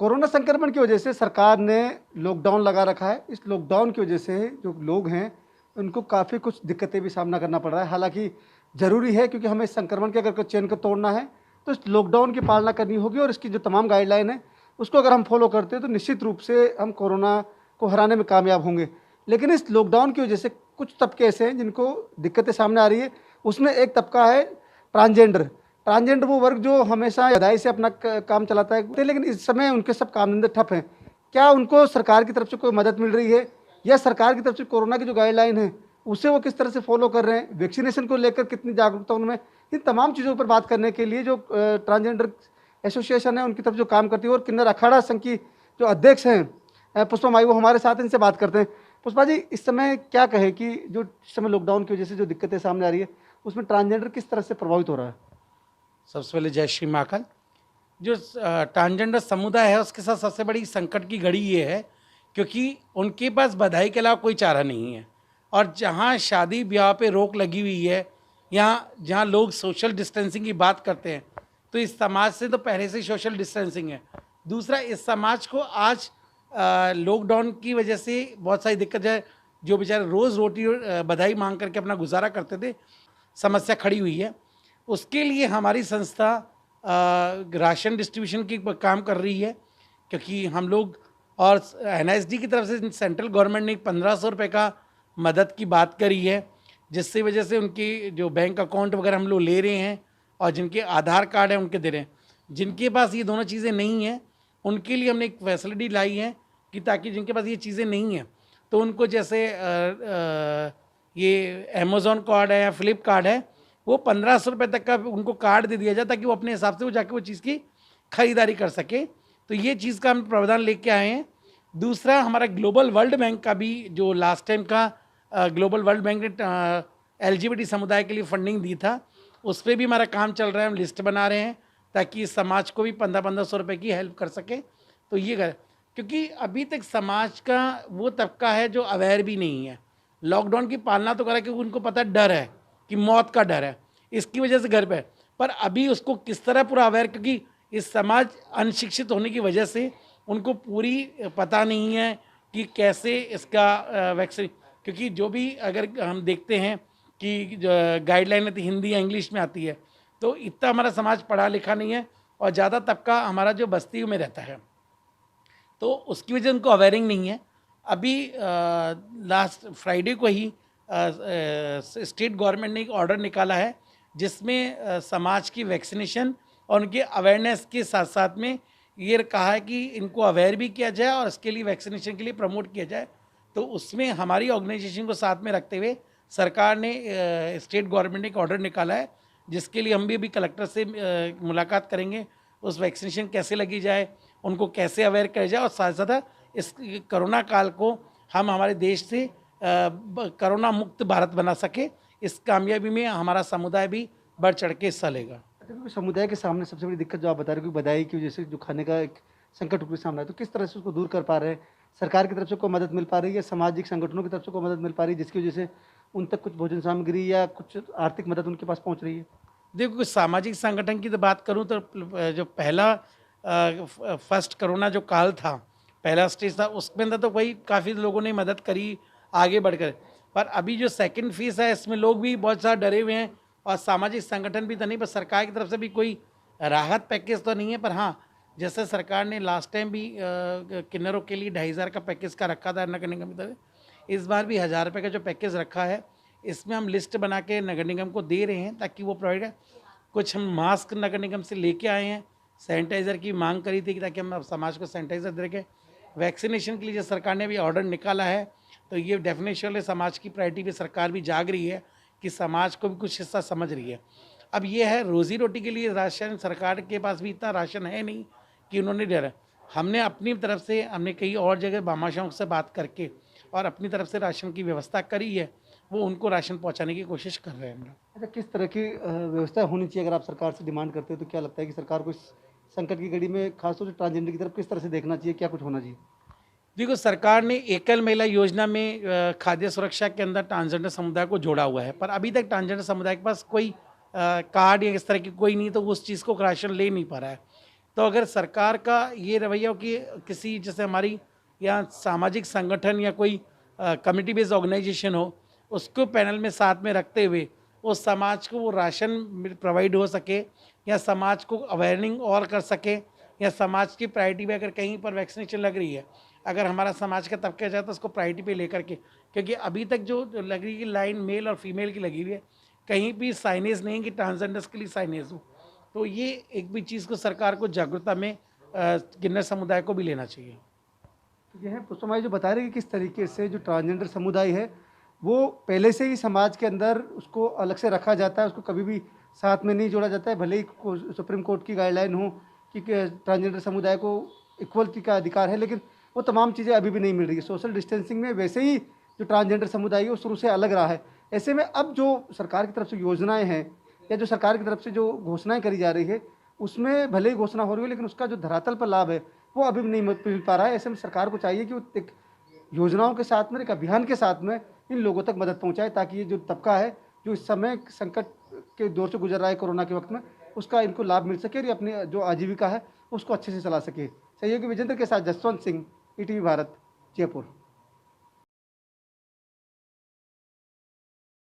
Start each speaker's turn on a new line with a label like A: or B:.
A: Corona संक्रमण की वजह से सरकार ने लॉकडाउन लगा रखा है। इस लॉकडाउन की वजह से जो लोग हैं, उनको काफ़ी कुछ दिक्कतें भी सामना करना पड़ रहा है। हालाँकि ज़रूरी है, क्योंकि हमें इस संक्रमण के अगर चेन को तोड़ना है, तो इस लॉकडाउन की पालना करनी होगी और इसकी जो तमाम गाइडलाइन है, उसको अगर हम फ़ॉलो करते हैं, तो निश्चित रूप से हम कोरोना को हराने में कामयाब होंगे। लेकिन इस लॉकडाउन की वजह से कुछ तबके ऐसे हैं, जिनको दिक्कतें सामने आ रही है। उसमें एक तबका है ट्रांसजेंडर। ट्रांसजेंडर वो वर्ग जो हमेशा बधाई से अपना काम चलाता है, लेकिन इस समय उनके सब काम धंधे ठप हैं। क्या उनको सरकार की तरफ से कोई मदद मिल रही है, या सरकार की तरफ से कोरोना की जो गाइडलाइन है उसे वो किस तरह से फॉलो कर रहे हैं, वैक्सीनेशन को लेकर कितनी जागरूकता उनमें? इन तमाम चीज़ों पर बात करने के लिए जो ट्रांसजेंडर एसोसिएशन है, उनकी तरफ जो काम करती है, और किन्नर अखाड़ा संघ की जो अध्यक्ष हैं पुष्पा माई, वो हमारे साथ, इनसे बात करते हैं। पुष्पा जी, इस समय क्या कहे कि जो इस समय लॉकडाउन की वजह से जो दिक्कतें सामने आ रही है, उसमें ट्रांसजेंडर किस तरह से प्रभावित हो रहा है?
B: सबसे पहले जय श्री महाकाल। जो ट्रांसजेंडर समुदाय है उसके साथ सबसे बड़ी संकट की घड़ी ये है क्योंकि उनके पास बधाई के अलावा कोई चारा नहीं है। और जहाँ शादी ब्याह पे रोक लगी हुई है, यहाँ जहाँ लोग सोशल डिस्टेंसिंग की बात करते हैं, तो इस समाज से तो पहले से ही सोशल डिस्टेंसिंग है। दूसरा, इस समाज को आज लॉकडाउन की वजह से बहुत सारी दिक्कत है। जो बेचारे रोज़ रोटी और बधाई मांग करके अपना गुजारा करते थे, समस्या खड़ी हुई है। उसके लिए हमारी संस्था राशन डिस्ट्रीब्यूशन की काम कर रही है, क्योंकि हम लोग और एनआईएसडी की तरफ से सेंट्रल गवर्नमेंट ने 1500 रुपये का मदद की बात करी है, जिससे वजह से उनकी जो बैंक अकाउंट वगैरह हम लोग ले रहे हैं, और जिनके आधार कार्ड है उनके दे रहे हैं। जिनके पास ये दोनों चीज़ें नहीं हैं, उनके लिए हमने एक फैसिलिटी लाई है कि ताकि जिनके पास ये चीज़ें नहीं हैं, तो उनको जैसे ये अमेज़ॉन कार्ड है या फ्लिपकार्ट है, वो 1500 रुपये तक का उनको कार्ड दे दिया जाए, ताकि वो अपने हिसाब से वो जाके वो चीज़ की खरीदारी कर सके। तो ये चीज़ का हम प्रावधान लेके आए हैं। दूसरा, हमारा ग्लोबल वर्ल्ड बैंक का भी जो लास्ट टाइम का ग्लोबल वर्ल्ड बैंक ने एलजीबीटी समुदाय के लिए फंडिंग दी था, उस पर भी हमारा काम चल रहा है। हम लिस्ट बना रहे हैं ताकि इस समाज को भी 1500 रुपये की हेल्प कर सके। तो ये कर, क्योंकि अभी तक समाज का वो तबका है जो अवेयर भी नहीं है। लॉकडाउन की पालना तो करा क्योंकि उनको पता डर है कि मौत का डर है, इसकी वजह से घर पे है। पर अभी उसको किस तरह पूरा अवेयर, क्योंकि इस समाज अनशिक्षित होने की वजह से उनको पूरी पता नहीं है कि कैसे इसका वैक्सीन, क्योंकि जो भी अगर हम देखते हैं कि गाइडलाइन तो हिंदी या इंग्लिश में आती है, तो इतना हमारा समाज पढ़ा लिखा नहीं है, और ज़्यादा तबका हमारा जो बस्ती में रहता है, तो उसकी वजह उनको अवेयरिंग नहीं है। अभी लास्ट फ्राइडे को ही स्टेट गवर्नमेंट ने एक ऑर्डर निकाला है, जिसमें समाज की वैक्सीनेशन और उनके अवेयरनेस के साथ साथ में ये कहा है कि इनको अवेयर भी किया जाए और इसके लिए वैक्सीनेशन के लिए प्रमोट किया जाए। तो उसमें हमारी ऑर्गेनाइजेशन को साथ में रखते हुए सरकार ने स्टेट गवर्नमेंट ने एक ऑर्डर निकाला है, जिसके लिए हम भी अभी कलेक्टर से मुलाकात करेंगे। उस वैक्सीनेशन कैसे लगी जाए, उनको कैसे अवेयर किया जाए, और साथ साथ इस कोरोना काल को हम हमारे देश से कोरोना मुक्त भारत बना सके। इस कामयाबी में हमारा समुदाय भी बढ़ चढ़ के हिस्सा लेगा।
A: अच्छा, क्योंकि समुदाय के सामने सबसे बड़ी दिक्कत जो आप बता रहे हो कि बधाई की वजह से जो खाने का एक संकट उसके सामने है, तो किस तरह से उसको दूर कर पा रहे हैं? सरकार की तरफ से कोई मदद मिल पा रही है, या सामाजिक संगठनों की तरफ से कोई मदद मिल पा रही है, जिसकी वजह से उन तक कुछ भोजन सामग्री या कुछ आर्थिक मदद उनके पास पहुंच रही है?
B: देखो, कुछ सामाजिक संगठन की तो बात करूं तो जो पहला फर्स्ट कोरोना जो काल था, पहला स्टेज था, उसमें अंदर तो वही काफ़ी लोगों ने मदद करी आगे बढ़कर। पर अभी जो सेकंड फेज है, इसमें लोग भी बहुत ज़्यादा डरे हुए हैं, और सामाजिक संगठन भी तो नहीं, पर सरकार की तरफ से भी कोई राहत पैकेज तो नहीं है। पर हाँ, जैसे सरकार ने लास्ट टाइम भी किन्नरों के लिए 2500 का पैकेज का रखा था नगर निगम की तरफ, इस बार भी 1000 रुपये का जो पैकेज रखा है, इसमें हम लिस्ट बना के नगर निगम को दे रहे हैं ताकि वो प्रोवाइड है। कुछ हम मास्क नगर निगम से लेके आए हैं, सैनिटाइज़र की मांग करी थी कि ताकि हम समाज को सैनिटाइज़र दे के। वैक्सीनेशन के लिए जो सरकार ने भी ऑर्डर निकाला है, तो ये डेफिनेशनली समाज की प्रायोरिटी पे सरकार भी जाग रही है कि समाज को भी कुछ हिस्सा समझ रही है। अब ये है, रोज़ी रोटी के लिए राशन, सरकार के पास भी इतना राशन है नहीं कि उन्होंने डरा। हमने अपनी तरफ से, हमने कई और जगह भामाशाहों से बात करके और अपनी तरफ से राशन की व्यवस्था करी है, वो उनको राशन पहुंचाने की कोशिश कर रहे हैं हम लोग।
A: अच्छा, किस तरह की व्यवस्था होनी चाहिए अगर आप सरकार से डिमांड करते हो, तो क्या लगता है कि सरकार को इस संकट की घड़ी में खासतौर से ट्रांसजेंडर की तरफ किस तरह से देखना चाहिए, क्या कुछ होना चाहिए?
B: देखो, सरकार ने एकल महिला योजना में खाद्य सुरक्षा के अंदर ट्रांसजेंडर समुदाय को जोड़ा हुआ है, पर अभी तक ट्रांसजेंडर समुदाय के पास कोई कार्ड या इस तरह की कोई नहीं, तो वो उस चीज़ को राशन ले नहीं पा रहा है। तो अगर सरकार का ये रवैया हो कि किसी जैसे हमारी या सामाजिक संगठन या कोई कम्युनिटी बेस्ड ऑर्गेनाइजेशन हो, उसको पैनल में साथ में रखते हुए उस समाज को वो राशन प्रोवाइड हो सके, या समाज को अवेयरनिंग और कर सके, या समाज की प्रायोरिटी पे अगर कहीं पर वैक्सीनेशन लग रही है, अगर हमारा समाज का तबका जाए तो उसको प्रायोरिटी पे लेकर के, क्योंकि अभी तक जो लग रही है लाइन मेल और फीमेल की लगी हुई है, कहीं भी साइनेज नहीं कि ट्रांसजेंडर्स के लिए साइनेज हो। तो ये एक भी चीज़ को सरकार को जागरूकता में किन्नर समुदाय को भी लेना चाहिए।
A: तो यह पुष्पा जो बता रहे हैं कि किस तरीके से जो ट्रांसजेंडर समुदाय है वो पहले से ही समाज के अंदर उसको अलग से रखा जाता है, उसको कभी भी साथ में नहीं जोड़ा जाता है, भले ही सुप्रीम कोर्ट की गाइडलाइन हो कि ट्रांसजेंडर समुदाय को इक्वलिटी का अधिकार है, लेकिन वो तमाम चीज़ें अभी भी नहीं मिल रही है। सोशल डिस्टेंसिंग में वैसे ही जो ट्रांसजेंडर समुदाय है वो शुरू से अलग रहा है। ऐसे में अब जो सरकार की तरफ से योजनाएं हैं या जो सरकार की तरफ से जो घोषणाएं करी जा रही है, उसमें भले ही घोषणा हो रही है लेकिन उसका जो धरातल पर लाभ है वो अभी भी नहीं मिल पा रहा है। ऐसे में सरकार को चाहिए कि वो एक योजनाओं के साथ में, एक अभियान के साथ में इन लोगों तक मदद पहुंचाए, ताकि ये जो तबका है जो इस समय संकट के दौर से गुजर रहा है कोरोना के वक्त में, उसका इनको लाभ मिल सके और ये अपनी जो आजीविका है उसको अच्छे से चला सके। सहयोगी विजेंद्र के साथ जसवंत सिंह, ईटीवी भारत, जयपुर।